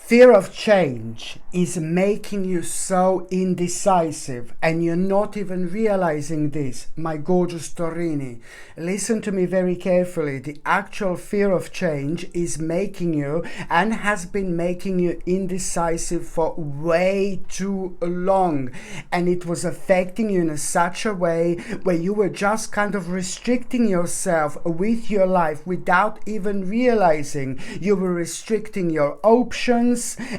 Fear of change is making you so indecisive, and you're not even realizing this, my gorgeous Torini. Listen to me very carefully. The actual fear of change is making you, and has been making you, indecisive for way too long. And it was affecting you in such a way where you were just kind of restricting yourself with your life without even realizing you were restricting your options.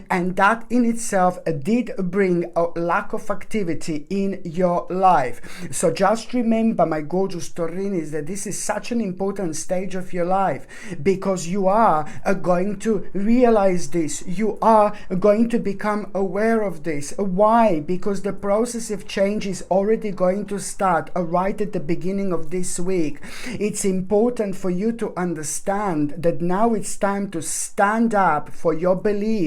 And that in itself did bring a lack of activity in your life. So just remember, my gorgeous Taurinis, that this is such an important stage of your life, because you are going to realize this. You are going to become aware of this. Why? Because the process of change is already going to start right at the beginning of this week. It's important for you to understand that now it's time to stand up for your beliefs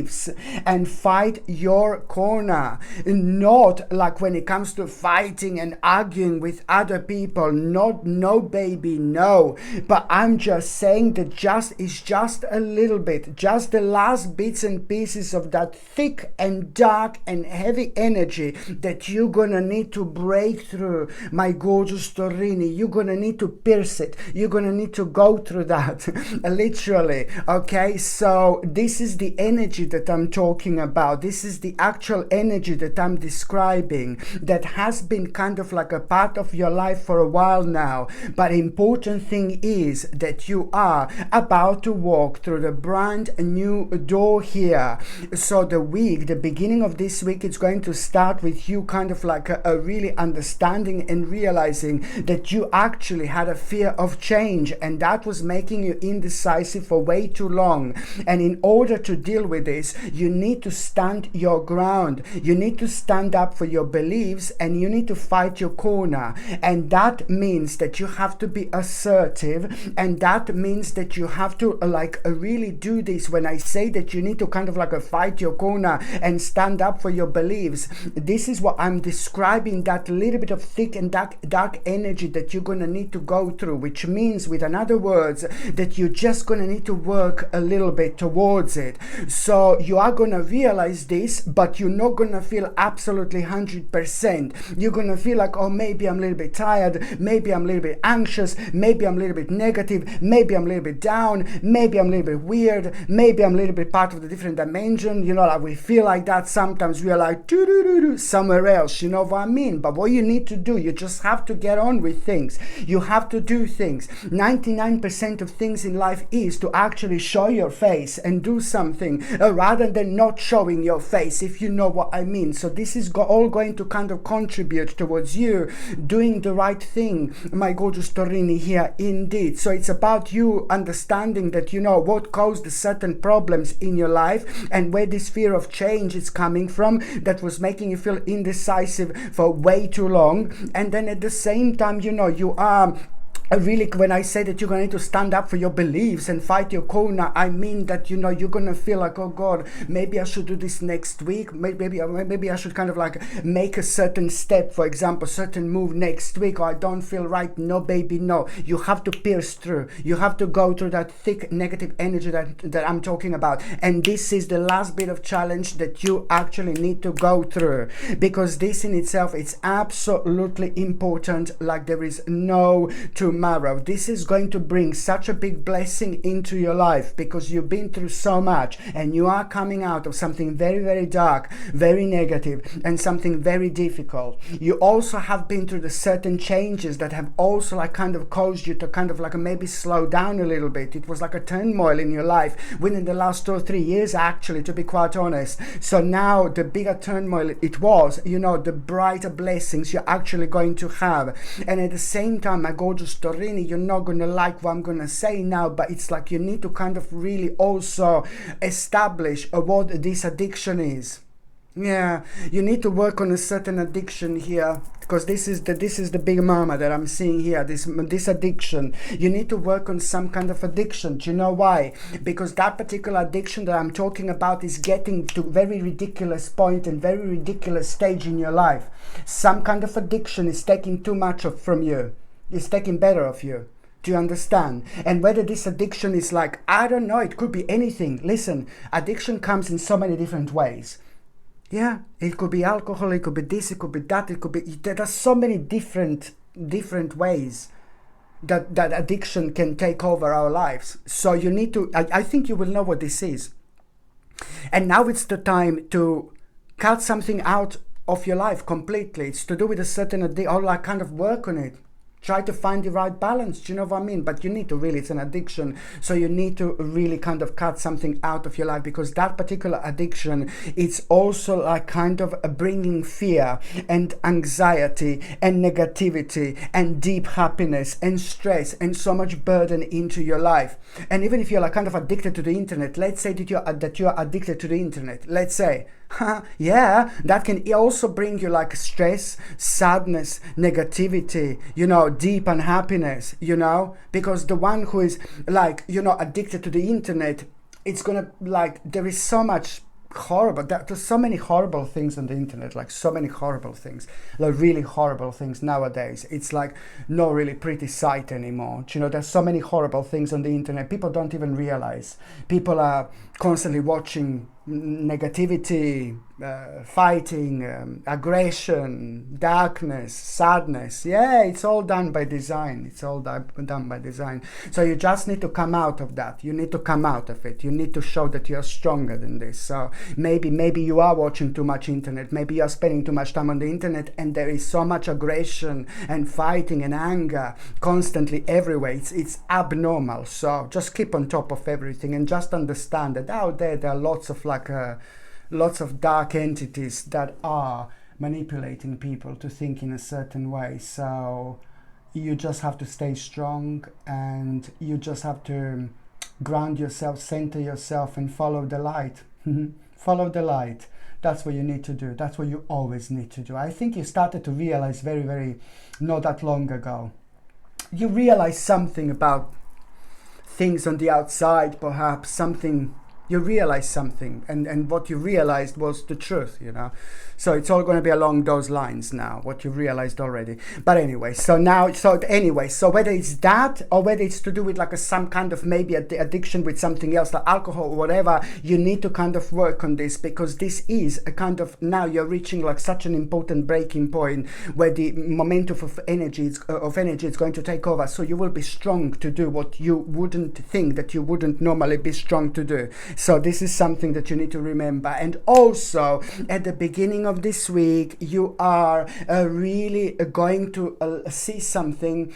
and fight your corner. Not like when it comes to fighting and arguing with other people. Not, no baby, no. But I'm just saying that it's just a little bit, just the last bits and pieces of that thick and dark and heavy energy that you're gonna need to break through, my gorgeous Torini. You're gonna need to pierce it. You're gonna need to go through that, literally. Okay, so this is the energy that I'm talking about. This is the actual energy that I'm describing, that has been kind of like a part of your life for a while now. But important thing is that you are about to walk through the brand new door here. So the beginning of this week, it's going to start with you kind of like a really understanding and realizing that you actually had a fear of change, and that was making you indecisive for way too long. And in order to deal with this, you need to stand your ground. You need to stand up for your beliefs, and you need to fight your corner. And that means that you have to be assertive, and that means that you have to really do this. When I say that you need to kind of fight your corner and stand up for your beliefs, this is what I'm describing, that little bit of thick and dark energy that you're going to need to go through, which means, with another words, that you're just going to need to work a little bit towards it. So you are going to realize this, but you're not going to feel absolutely 100%. You're going to feel like, oh, maybe I'm a little bit tired, maybe I'm a little bit anxious, maybe I'm a little bit negative, maybe I'm a little bit down, maybe I'm a little bit weird, maybe I'm a little bit part of the different dimension. You know, like we feel like that sometimes. We are like somewhere else, you know what I mean? But what you need to do, you just have to get on with things. You have to do things. 99% of things in life is to actually show your face and do something, rather than not showing your face, if you know what I mean. So this is all going to kind of contribute towards you doing the right thing, my gorgeous Torini here, indeed. So it's about you understanding that you know what caused certain problems in your life, and where this fear of change is coming from, that was making you feel indecisive for way too long. And then at the same time, you know, you are really, when I say that you're going to need to stand up for your beliefs and fight your corner, I mean that, you know, you're going to feel like, oh God, maybe I should do this next week. Maybe I should kind of make a certain step, for example, certain move next week, or I don't feel right. No, baby, no. You have to pierce through. You have to go through that thick negative energy that I'm talking about. And this is the last bit of challenge that you actually need to go through, because this in itself, it's absolutely important, like there is no tomorrow. This is going to bring such a big blessing into your life, because you've been through so much, and you are coming out of something very, very dark, very negative, and something very difficult. You also have been through the certain changes that have also kind of caused you to kind of maybe slow down a little bit. It was like a turmoil in your life within the last 2 or 3 years, actually, to be quite honest. So now the bigger turmoil it was, you know, the brighter blessings you're actually going to have. And at the same time, my gorgeous Torini, you're not going to like what I'm going to say now, but it's like you need to kind of really also establish what this addiction is. Yeah, you need to work on a certain addiction here, because this is the big mama that I'm seeing here, this addiction. You need to work on some kind of addiction. Do you know why? Because that particular addiction that I'm talking about is getting to very ridiculous point and very ridiculous stage in your life. Some kind of addiction is taking too much from you. It's taking better of you. Do you understand? And whether this addiction is like, I don't know, it could be anything. Listen, addiction comes in so many different ways. Yeah, it could be alcohol, it could be this, it could be that, it could be... There are so many different ways that addiction can take over our lives. So you need to... I think you will know what this is. And now it's the time to cut something out of your life completely. It's to do with a certain addiction, or like kind of work on it. Try to find the right balance, do you know what I mean? But you need to really, it's an addiction, so you need to really kind of cut something out of your life, because that particular addiction, it's also like kind of bringing fear and anxiety and negativity and deep happiness and stress and so much burden into your life. And even if you're like kind of addicted to the internet, let's say that you're addicted to the internet, let's say, yeah, that can also bring you like stress, sadness, negativity, you know, deep unhappiness, you know, because the one who is like, you know, addicted to the internet, it's gonna like, there is so much horrible, there's so many horrible things on the internet, like so many horrible things, like really horrible things nowadays. It's like no really pretty sight anymore, you know. There's so many horrible things on the internet, people don't even realize. People are constantly watching negativity, fighting, aggression, darkness, sadness. Yeah, it's all done by design. It's all done by design. So you just need to come out of that. You need to come out of it. You need to show that you're stronger than this. So maybe you are watching too much internet. Maybe you're spending too much time on the internet, and there is so much aggression and fighting and anger constantly everywhere. It's abnormal. So just keep on top of everything and just understand that out there are lots of like lots of dark entities that are manipulating people to think in a certain way. So you just have to stay strong, and you just have to ground yourself, center yourself, and follow the light. Follow the light. That's what you need to do. That's what you always need to do. I think you started to realize very not that long ago. You realize something about things on the outside, perhaps something. You realize something, and what you realized was the truth, you know. So it's all going to be along those lines now, what you realized already. But anyway, so whether it's that, or whether it's to do with like some kind of maybe addiction with something else, like alcohol or whatever, you need to kind of work on this, because this is a kind of, now you're reaching like such an important breaking point where the momentum of energy is going to take over. So you will be strong to do what you wouldn't think that you wouldn't normally be strong to do. So this is something that you need to remember. And also at the beginning of this week, you are really going to see something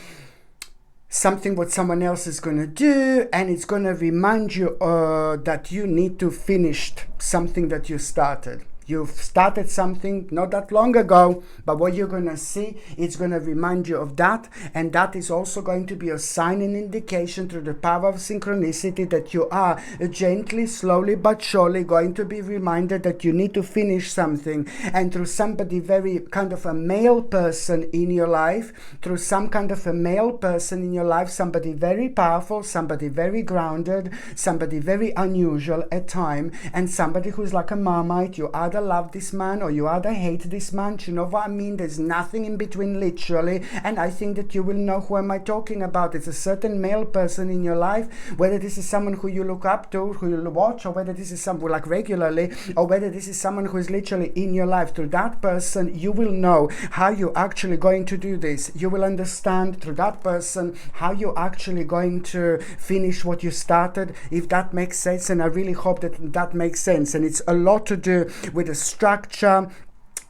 what someone else is going to do, and it's going to remind you that you need to finish something that you started. You've started something not that long ago, but what you're going to see, it's going to remind you of that, and that is also going to be a sign and indication through the power of synchronicity that you are gently, slowly but surely going to be reminded that you need to finish something. And through somebody very kind of a male person in your life, somebody very powerful, somebody very grounded, somebody very unusual at time, and somebody who's like a Marmite. You either love this man or you either hate this man. Do you know what I mean? There's nothing in between, literally. And I think that you will know who am I talking about. It's a certain male person in your life, whether this is someone who you look up to, who you watch, or whether this is someone like regularly, or whether this is someone who is literally in your life. Through that person, you will know how you're actually going to do this. You will understand through that person how you're actually going to finish what you started, if that makes sense. And I really hope that that makes sense. And it's a lot to do with a structure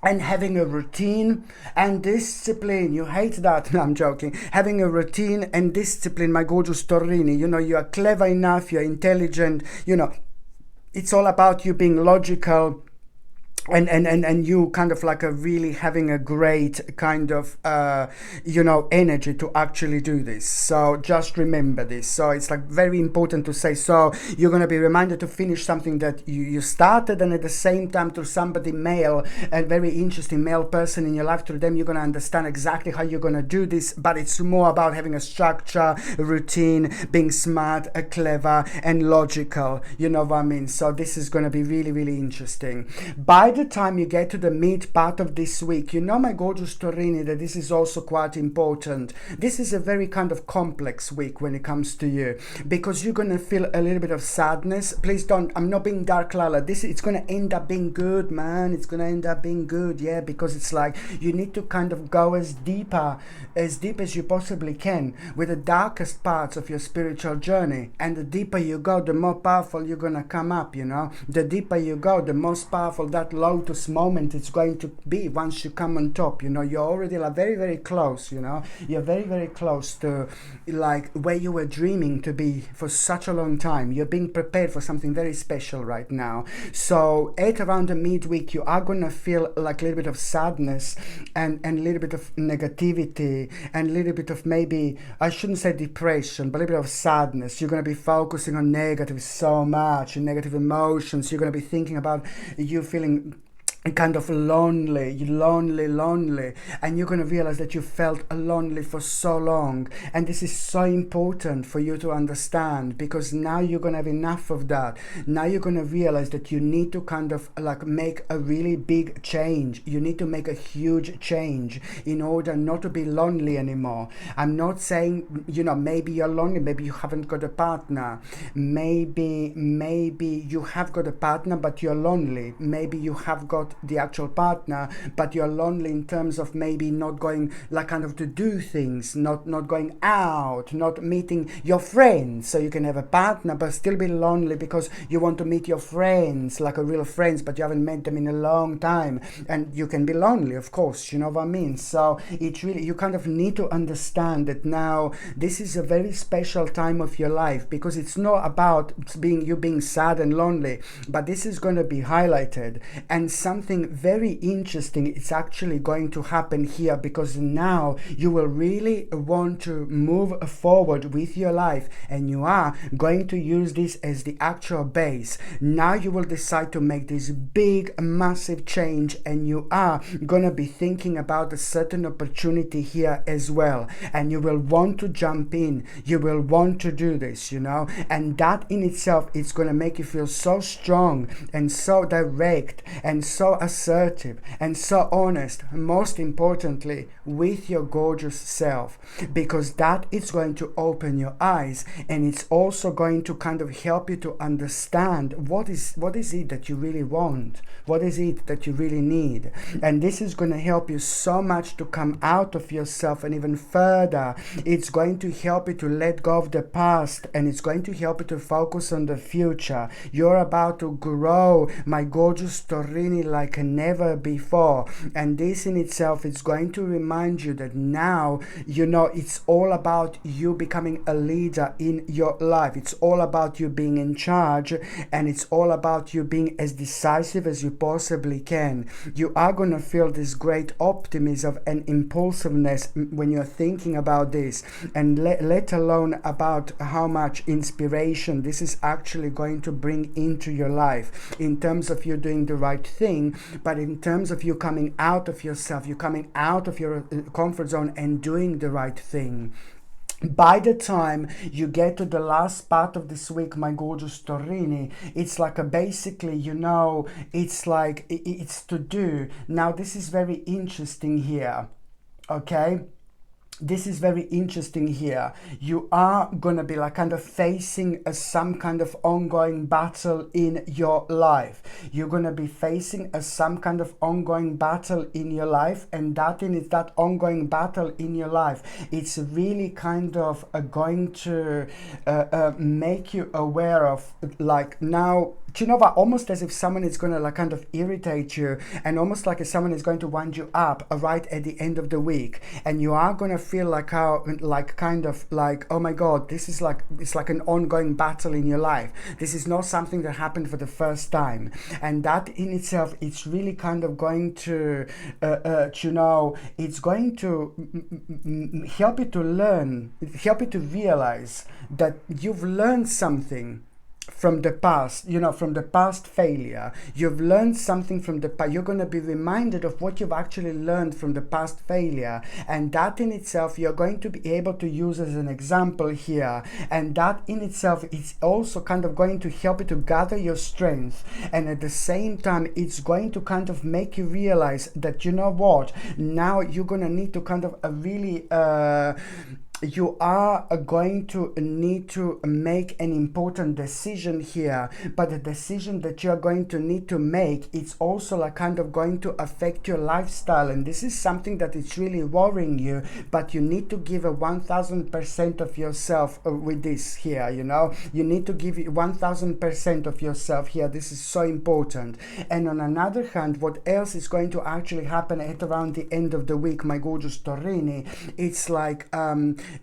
and having a routine and discipline. You hate that. No, I'm joking. Having a routine and discipline, my gorgeous Torini. You know, you are clever enough, you're intelligent, you know, it's all about you being logical, and you kind of like a really having a great kind of energy to actually do this. So just remember this. So it's like very important to say, so you're going to be reminded to finish something that you started, and at the same time through somebody male, a very interesting male person in your life, through them you're going to understand exactly how you're going to do this. But it's more about having a structure, a routine, being smart, clever and logical, you know what I mean. So this is going to be really interesting. By the time you get to the mid part of this week, my gorgeous Torini, that this is also quite important. This is a very kind of complex week when it comes to you, because you're going to feel a little bit of sadness. Please don't, I'm not being dark Lala. It's going to end up being good, man. It's going to end up being good, yeah, because it's like you need to kind of go as deep as you possibly can with the darkest parts of your spiritual journey. And the deeper you go, the more powerful you're going to come up, The deeper you go, the most powerful that lotus moment is going to be once you come on top. You're already like very, very close. You're very, very close to like where you were dreaming to be for such a long time. You're being prepared for something very special right now. So at around the midweek, you are going to feel like a little bit of sadness and a little bit of negativity and a little bit of, maybe I shouldn't say depression, but a little bit of sadness. You're going to be focusing on negative so much, and negative emotions. You're going to be thinking about you feeling kind of lonely, and you're going to realize that you felt lonely for so long. And this is so important for you to understand, because now you're going to have enough of that. Now you're going to realize that you need to kind of like make a really big change. You need to make a huge change in order not to be lonely anymore. I'm not saying, maybe you're lonely, maybe you haven't got a partner, maybe you have got a partner but you're lonely, maybe you have got the actual partner but you're lonely in terms of maybe not going like kind of to do things, not going out, not meeting your friends. So you can have a partner but still be lonely because you want to meet your friends, like a real friends, but you haven't met them in a long time, and you can be lonely, of course, you know what I mean? So it's really, you kind of need to understand that now this is a very special time of your life, because it's not about being sad and lonely, but this is going to be highlighted. And something very interesting is actually going to happen here, because now you will really want to move forward with your life, and you are going to use this as the actual base. Now you will decide to make this big massive change, and you are going to be thinking about a certain opportunity here as well, and you will want to jump in, you will want to do this, and that in itself is going to make you feel so strong and so direct and so assertive and so honest, most importantly with your gorgeous self, because that is going to open your eyes, and it's also going to kind of help you to understand what is it that you really want, what is it that you really need. And this is going to help you so much to come out of yourself, and even further it's going to help you to let go of the past, and it's going to help you to focus on the future. You're about to grow, my gorgeous Torini, like never before, and this in itself is going to remind you that now it's all about you becoming a leader in your life. It's all about you being in charge, and it's all about you being as decisive as you possibly can. You are going to feel this great optimism and impulsiveness when you're thinking about this, and let alone about how much inspiration this is actually going to bring into your life, in terms of you doing the right thing, but in terms of you coming out of yourself, you coming out of your comfort zone and doing the right thing. By the time you get to the last part of this week, my gorgeous Torini, it's like basically, it's like it's to do. Now this is very interesting here, okay? This is very interesting here. You are going to be like kind of facing some kind of ongoing battle in your life. You're going to be facing some kind of ongoing battle in your life, and that ongoing battle in your life, it's really kind of going to make you aware of, like, now, do you know what, almost as if someone is going to like kind of irritate you, and almost like if someone is going to wind you up right at the end of the week, and you are going to feel like how, like kind of like, oh my god, this is like, it's like an ongoing battle in your life. This is not something that happened for the first time, and that in itself, it's really kind of going to it's going to help you to learn, help you to realize that you've learned something from the past, from the past failure. You've learned something from the past. You're going to be reminded of what you've actually learned from the past failure. And that in itself, you're going to be able to use as an example here. And that in itself is also kind of going to help you to gather your strength. And at the same time, it's going to kind of make you realize that, you know what, now you're going to need to kind of really... you are going to need to make an important decision here, but the decision that you're going to need to make, it's also like kind of going to affect your lifestyle, and this is something that is really worrying you, but you need to give a 1000% of yourself with this here. You need to give 1000% of yourself here. This is so important. And on another hand, what else is going to actually happen at around the end of the week, my gorgeous Taurini, it's like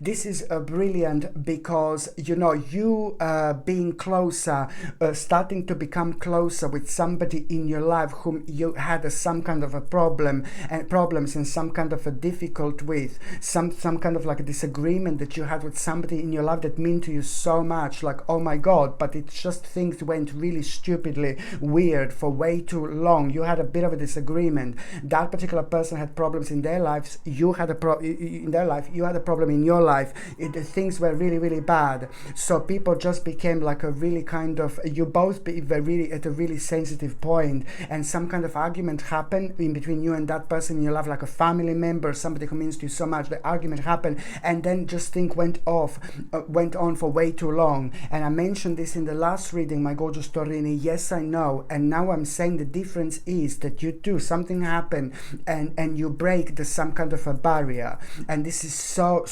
this is brilliant, because you being closer, starting to become closer with somebody in your life whom you had some kind of a problems and some kind of a difficult with, some kind of like a disagreement that you had with somebody in your life that mean to you so much, like, oh my god, but it's just things went really stupidly weird for way too long. You had a bit of a disagreement. That particular person had problems in their lives. You had a in their life. You had a problem in your life. Things were really, really bad. So people just became like a really kind of, you both were really at a really sensitive point, and some kind of argument happened in between you and that person in your life, like a family member, somebody who means to you so much. The argument happened, and then just things went on for way too long. And I mentioned this in the last reading, my gorgeous Taurini. Yes, I know. And now I'm saying the difference is that you do something happen, and you break some kind of a barrier. And this is so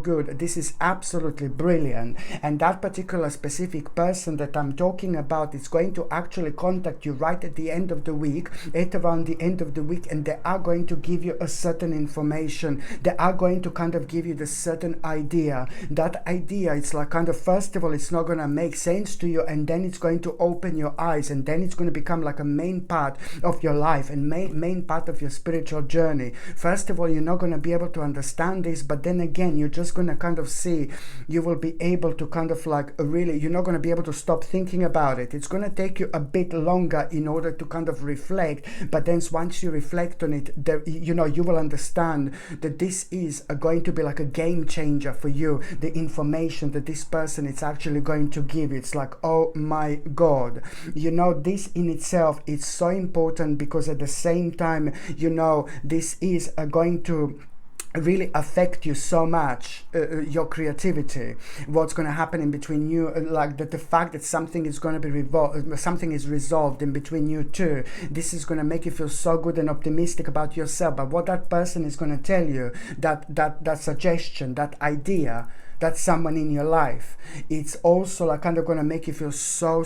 good. This is absolutely brilliant. And that particular specific person that I'm talking about is going to actually contact you right at the end of the week, at around the end of the week, and they are going to give you a certain information. They are going to kind of give you the certain idea. That idea, it's like kind of, first of all, it's not going to make sense to you, and then it's going to open your eyes, and then it's going to become like a main part of your life and main part of your spiritual journey. First of all, you're not going to be able to understand this, but then again, you're just going to kind of see, you will be able to kind of like really, you're not going to be able to stop thinking about it. It's going to take you a bit longer in order to kind of reflect, but then once you reflect on it, you will understand that this is going to be like a game changer for you. The information that this person is actually going to give, it's like, oh my god, this in itself is so important, because at the same time, this is going to really affect you so much, your creativity, what's going to happen in between you, like the fact that something is going to be something is resolved in between you two. This is going to make you feel so good and optimistic about yourself. But what that person is going to tell you, that suggestion, that idea, that's someone in your life, it's also like kind of going to make you feel so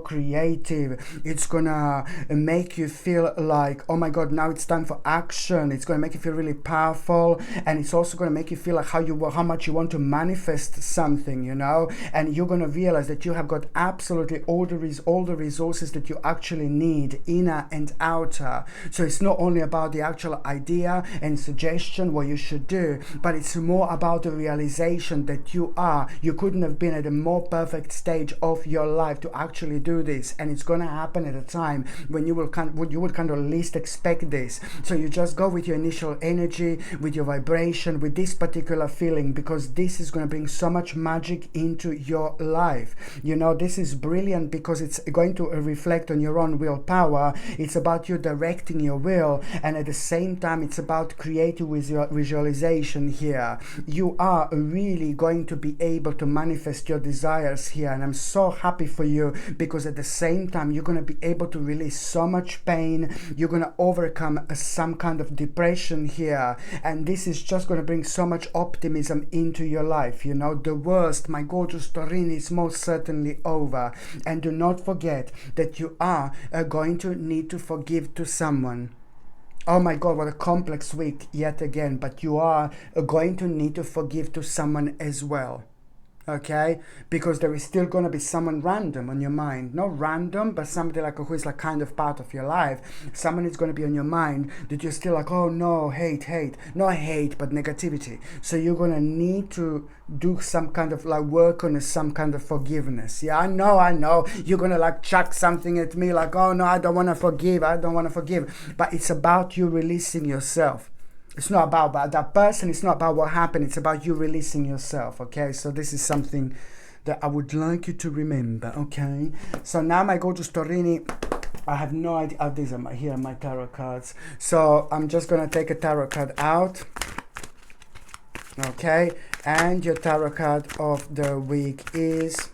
creative. It's gonna make you feel like, oh my god, now it's time for action. It's going to make you feel really powerful, and it's also going to make you feel like how much you want to manifest something, and you're going to realize that you have got absolutely all the resources that you actually need, inner and outer. So it's not only about the actual idea and suggestion what you should do, but it's more about the realization that you couldn't have been at a more perfect stage of your life to actually do this, and it's going to happen at a time when you would kind of least expect this. So you just go with your initial energy, with your vibration, with this particular feeling, because this is going to bring so much magic into your life. This is brilliant, because it's going to reflect on your own willpower. It's about you directing your will, and at the same time it's about creative visualization here. You are really going to be able to manifest your desires here, and I'm so happy for you, because at the same time you're going to be able to release so much pain. You're going to overcome some kind of depression here, and this is just going to bring so much optimism into your life. The worst, my gorgeous Taurini, is most certainly over, and do not forget that you are going to need to forgive to someone. Oh my god, what a complex week yet again, but you are going to need to forgive to someone as well. Okay, because there is still going to be someone random on your mind. Not random, but somebody like who is like kind of part of your life. Someone is going to be on your mind that you're still like, oh no, hate, not hate, but negativity. So you're going to need to do some kind of like work on some kind of forgiveness. Yeah, I know you're going to like chuck something at me like, oh no, I don't want to forgive, but it's about you releasing yourself. It's not about that person. It's not about what happened. It's about you releasing yourself. Okay, so this is something that I would like you to remember. Okay, so now my gorgeous Torini, I have no idea. Oh, these are my tarot cards. So I'm just gonna take a tarot card out. Okay, and your tarot card of the week is.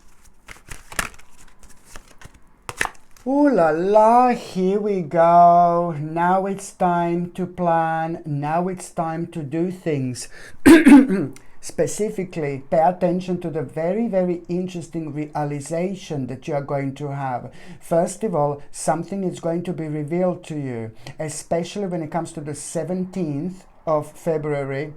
Ooh la la, here we go. Now it's time to plan. Now it's time to do things. Specifically, pay attention to the very, very interesting realization that you are going to have. First of all, something is going to be revealed to you, especially when it comes to the 17th of February.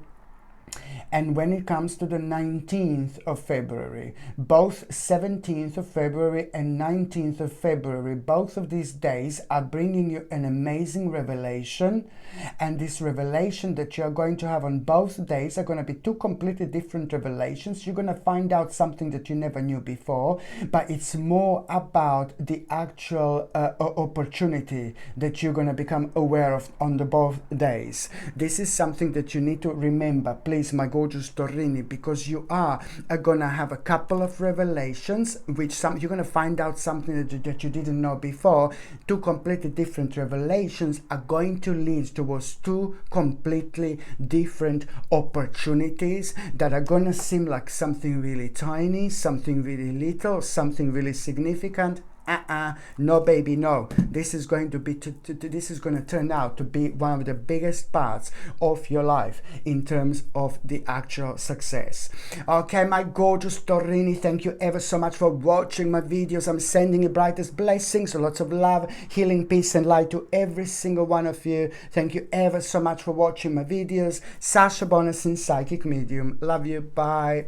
And when it comes to the 19th of February, both 17th of February and 19th of February, both of these days are bringing you an amazing revelation. And this revelation that you're going to have on both days are going to be two completely different revelations. You're going to find out something that you never knew before, but it's more about the actual opportunity that you're going to become aware of on the both days. This is something that you need to remember, please, my gorgeous Torini, because you are going to have a couple of revelations, which you're going to find out something that you didn't know before. Two completely different revelations are going to lead towards two completely different opportunities that are going to seem like something really tiny, something really little, something really significant. No baby, no. This is going to be this is going to turn out to be one of the biggest parts of your life in terms of the actual success. Okay, my gorgeous Torini, thank you ever so much for watching my videos. I'm sending you brightest blessings, lots of love, healing, peace and light to every single one of you. Thank you ever so much for watching my videos. Sasha Bonasin, Psychic Medium. Love you. Bye.